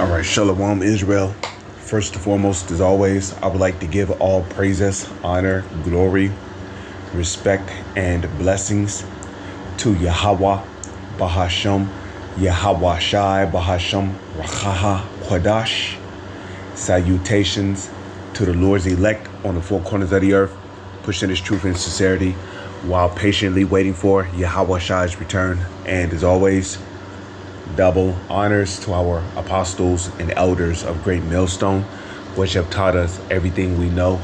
All right, Shalom Israel. First and foremost, as always, I would like to give all praises, honor, glory, respect, and blessings to Yahweh, Bahasham, Yahweh Shai, Bahasham, Rachaha, Quadash. Salutations to the Lord's elect on the four corners of the earth, pushing His truth and sincerity while patiently waiting for Yahweh Shai's return. And as always, double honors to our apostles and elders of Great Millstone, which have taught us everything we know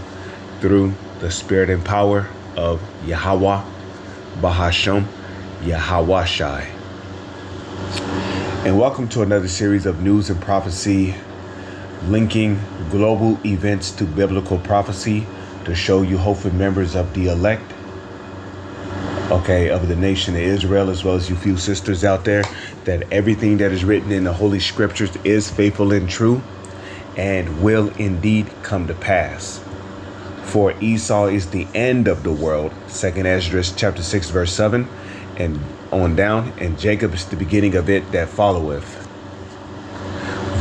through the spirit and power of Yahweh, Bahasham, Yahweh Shai. And welcome to another series of news and prophecy, linking global events to biblical prophecy to show you hopeful members of the elect, of the nation of Israel, as well as you few sisters out there, that everything that is written in the Holy Scriptures is faithful and true and will indeed come to pass. For Esau is the end of the world, 2nd Esdras chapter 6 verse 7 and on down, and Jacob is the beginning of it that followeth.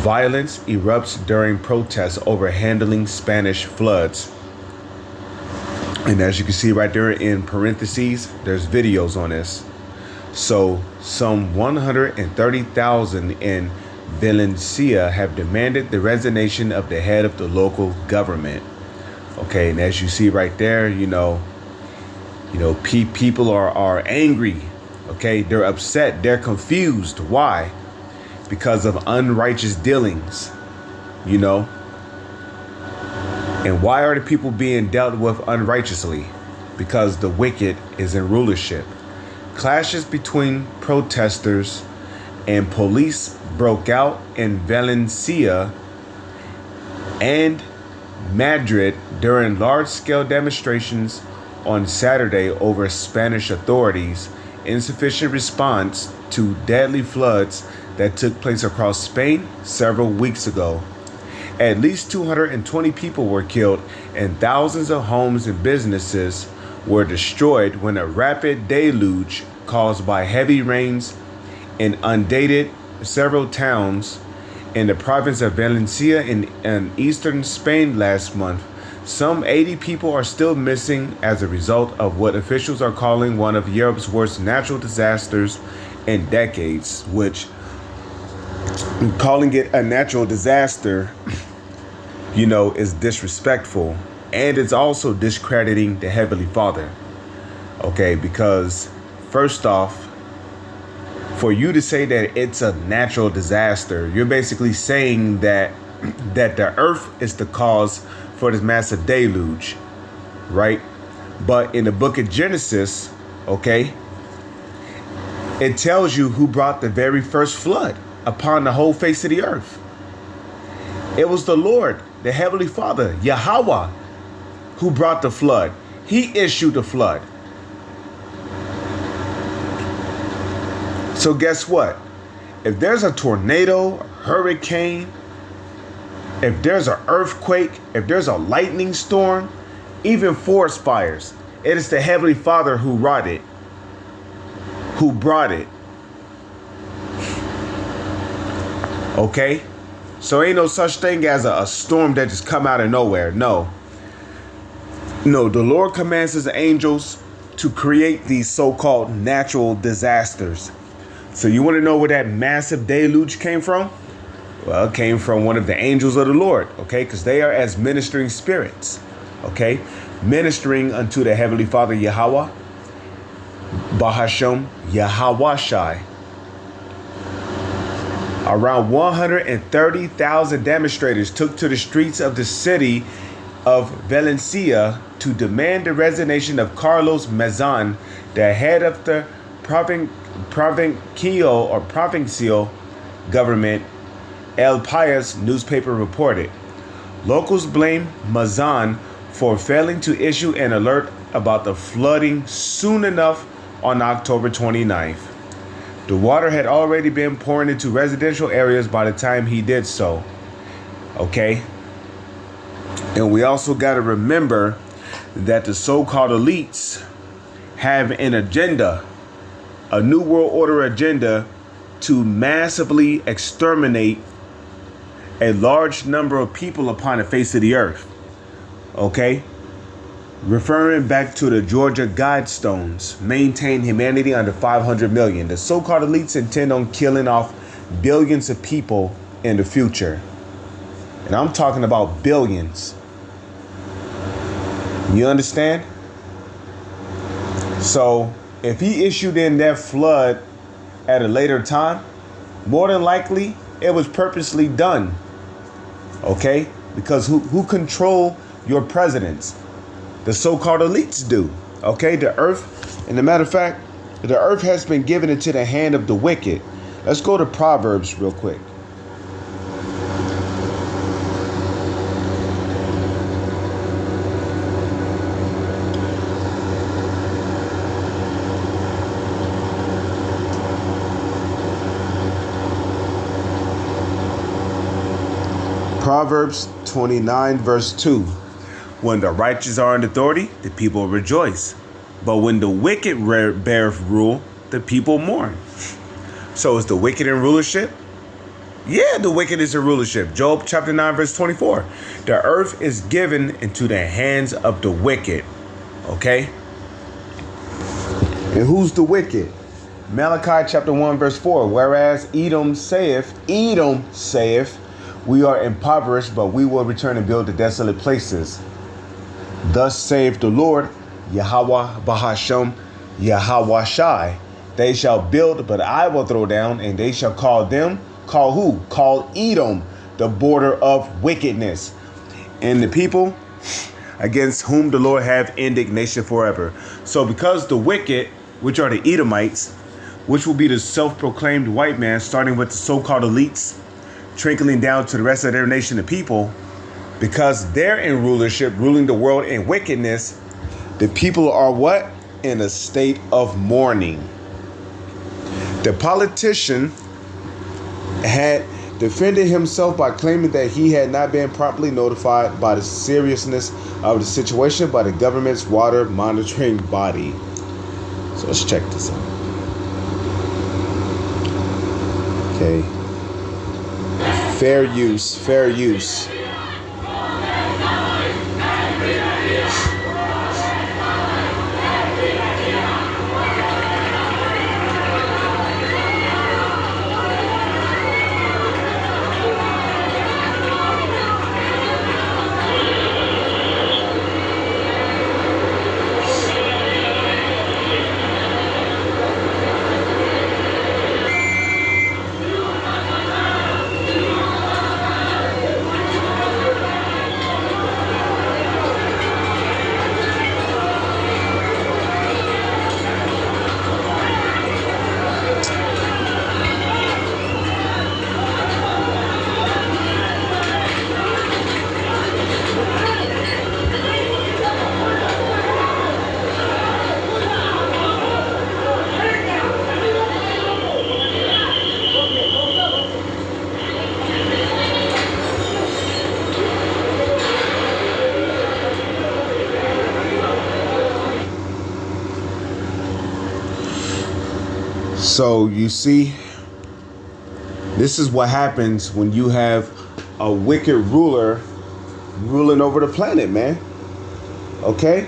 Violence erupts during protests over handling Spanish floods. And as you can see right there in parentheses, there's videos on this. So some 130,000 in Valencia have demanded the resignation of the head of the local government. Okay, and as you see right there, people are angry. Okay, they're upset, they're confused. Why? Because of unrighteous dealings, And why are the people being dealt with unrighteously? Because the wicked is in rulership. Clashes between protesters and police broke out in Valencia and Madrid during large-scale demonstrations on Saturday over Spanish authorities' insufficient response to deadly floods that took place across Spain several weeks ago. At least 220 people were killed and thousands of homes and businesses were destroyed when a rapid deluge caused by heavy rains inundated several towns in the province of Valencia in eastern Spain last month. Some 80 people are still missing as a result of what officials are calling one of Europe's worst natural disasters in decades, which, calling it a natural disaster, is disrespectful, and it's also discrediting the Heavenly Father. Okay, because first off, for you to say that it's a natural disaster, you're basically saying that the earth is the cause for this massive deluge, right? But in the book of Genesis, it tells you who brought the very first flood upon the whole face of the earth. It was the Lord, the Heavenly Father, Yahweh, who brought the flood. He issued the flood. So guess what? If there's a tornado, a hurricane, if there's an earthquake, if there's a lightning storm, even forest fires, it is the Heavenly Father who brought it. Okay? So ain't no such thing as a storm that just come out of nowhere. No, the Lord commands His angels to create these so-called natural disasters. So you want to know where that massive deluge came from? Well, it came from one of the angels of the Lord, because they are as ministering spirits, ministering unto the Heavenly Father Yahweh, Bahasham, Yahweh Shai. Around 130,000 demonstrators took to the streets of the city of Valencia to demand the resignation of Carlos Mazan, the head of the provincial government, El País newspaper reported. Locals blame Mazan for failing to issue an alert about the flooding soon enough on October 29th. The water had already been pouring into residential areas by the time he did so. And we also got to remember that the so-called elites have an agenda, a new world order agenda, to massively exterminate a large number of people upon the face of the earth. Okay? Referring back to the Georgia Guidestones, maintain humanity under 500 million. The so-called elites intend on killing off billions of people in the future. And I'm talking about billions. You understand? So if he issued in that flood at a later time, more than likely it was purposely done. Okay? Because who control your presidents? The so-called elites do. Okay? The earth, and as a matter of fact, the earth has been given into the hand of the wicked. Let's go to Proverbs real quick. Proverbs 29 verse 2. When the righteous are in authority, the people rejoice. But when the wicked beareth rule, the people mourn. So is the wicked in rulership? Yeah, the wicked is in rulership. Job chapter 9 verse 24. The earth is given into the hands of the wicked. Okay? And who's the wicked? Malachi chapter 1 verse 4. Whereas Edom saith, we are impoverished, but we will return and build the desolate places. Thus saith the Lord, Yahweh Bahashem, Yahweh Shai. They shall build, but I will throw down, and they shall call them, call who? Call Edom, the border of wickedness. And the people against whom the Lord have indignation forever. So because the wicked, which are the Edomites, which will be the self-proclaimed white man, starting with the so-called elites, trickling down to the rest of their nation of people, because they're in rulership, ruling the world in wickedness, the people are what? In a state of mourning. The politician had defended himself by claiming that he had not been properly notified by the seriousness of the situation by the government's water monitoring body. So let's check this out. Okay. Fair use. So you see, this is what happens when you have a wicked ruler ruling over the planet, man. Okay?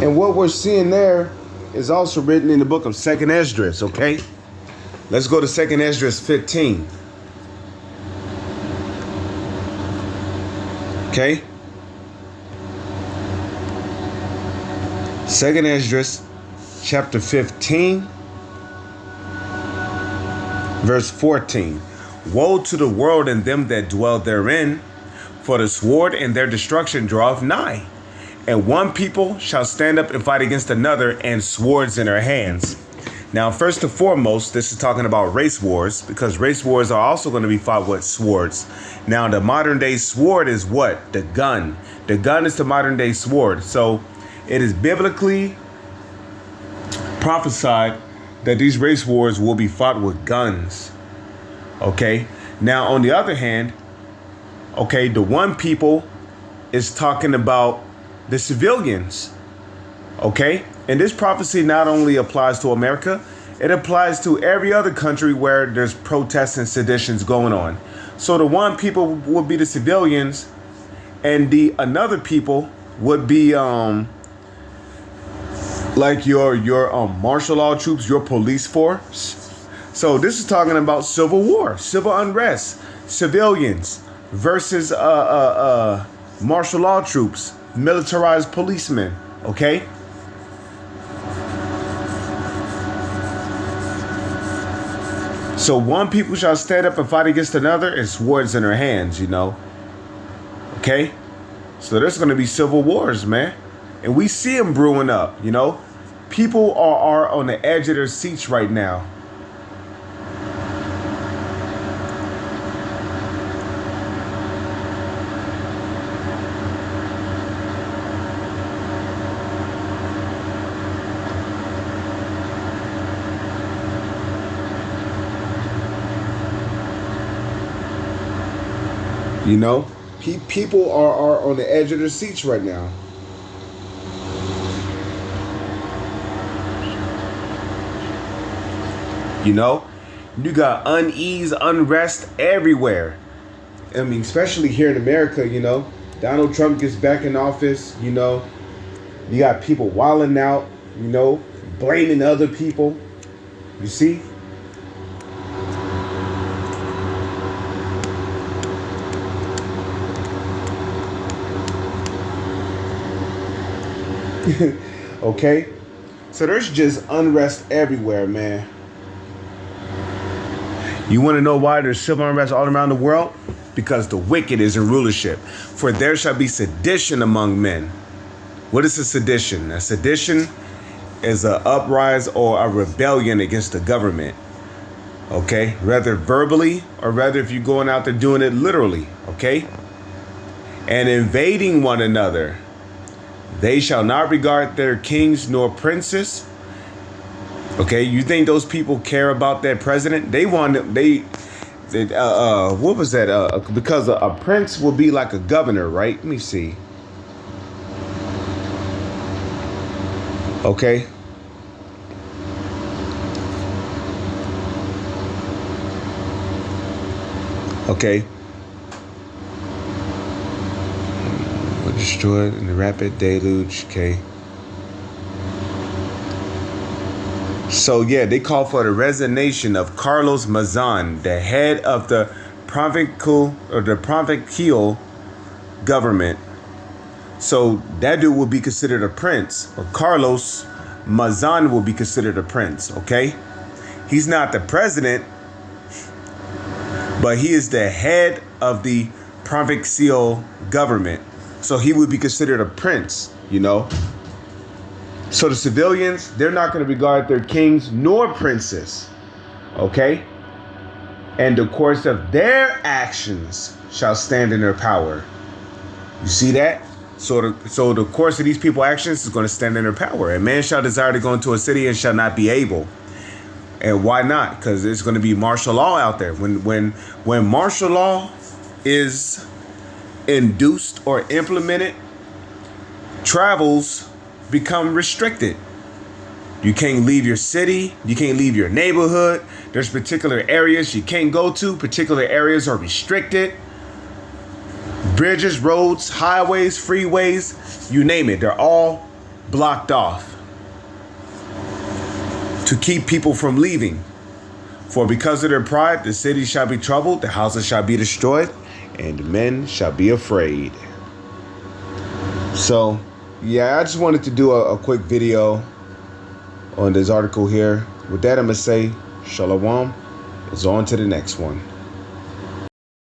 And what we're seeing there is also written in the book of 2nd Esdras, okay? Let's go to 2nd Esdras 15. Okay? 2nd Esdras chapter 15, verse 14. Woe to the world and them that dwell therein, for the sword and their destruction draweth nigh. And one people shall stand up and fight against another, and swords in their hands. Now, first and foremost, this is talking about race wars, because race wars are also going to be fought with swords. Now, the modern day sword is what? The gun. The gun is the modern day sword. So it is biblically prophesied that these race wars will be fought with guns. Okay. Now, on the other hand, okay, the one people is talking about the civilians. Okay. And this prophecy not only applies to America, it applies to every other country where there's protests and seditions going on. So the one people would be the civilians, and the another people would be like your martial law troops, your police force. So this is talking about civil war, civil unrest, civilians versus martial law troops, militarized policemen. Okay. So one people shall stand up and fight against another, and swords in their hands, you know. Okay? So there's going to be civil wars, man. And we see them brewing up, you know. People are on the edge of their seats right now. You know, people are on the edge of their seats right now. You know, you got unease, unrest everywhere. I mean, especially here in America, you know, Donald Trump gets back in office, you know, you got people wilding out, you know, blaming other people. You see? Okay, so there's just unrest everywhere, man. You want to know why there's civil unrest all around the world? Because the wicked is in rulership. For there shall be sedition among men. What is a sedition? A sedition is an uprising or a rebellion against the government. Okay, rather verbally or rather if you're going out there doing it literally. Okay, and invading one another. They shall not regard their kings nor princes. Okay, you think those people care about their president? They want what was that? Because a prince will be like a governor, right? Let me see. Okay. Okay. Destroyed in the rapid deluge. Okay. So yeah, they call for the resignation of Carlos Mazan, the head of the provincial government. So that dude will be considered a prince, or Carlos Mazan will be considered a prince. Okay, he's not the president, but he is the head of the provincial government. So he would be considered a prince, you know. So the civilians, they're not going to regard their kings nor princes, okay? And the course of their actions shall stand in their power. You see that? So the course of these people's actions is going to stand in their power. And man shall desire to go into a city and shall not be able. And why not? Because it's going to be martial law out there. When martial law is induced or implemented, travels become restricted. You can't leave your city. You can't leave your neighborhood. There's particular areas you can't go to. Particular areas are restricted. Bridges, roads, highways, freeways, you name it. They're all blocked off to keep people from leaving. For because of their pride, the city shall be troubled, the houses shall be destroyed, and men shall be afraid. So, yeah, I just wanted to do a quick video on this article here. With that, I'm going to say, Shalom. It's on to the next one.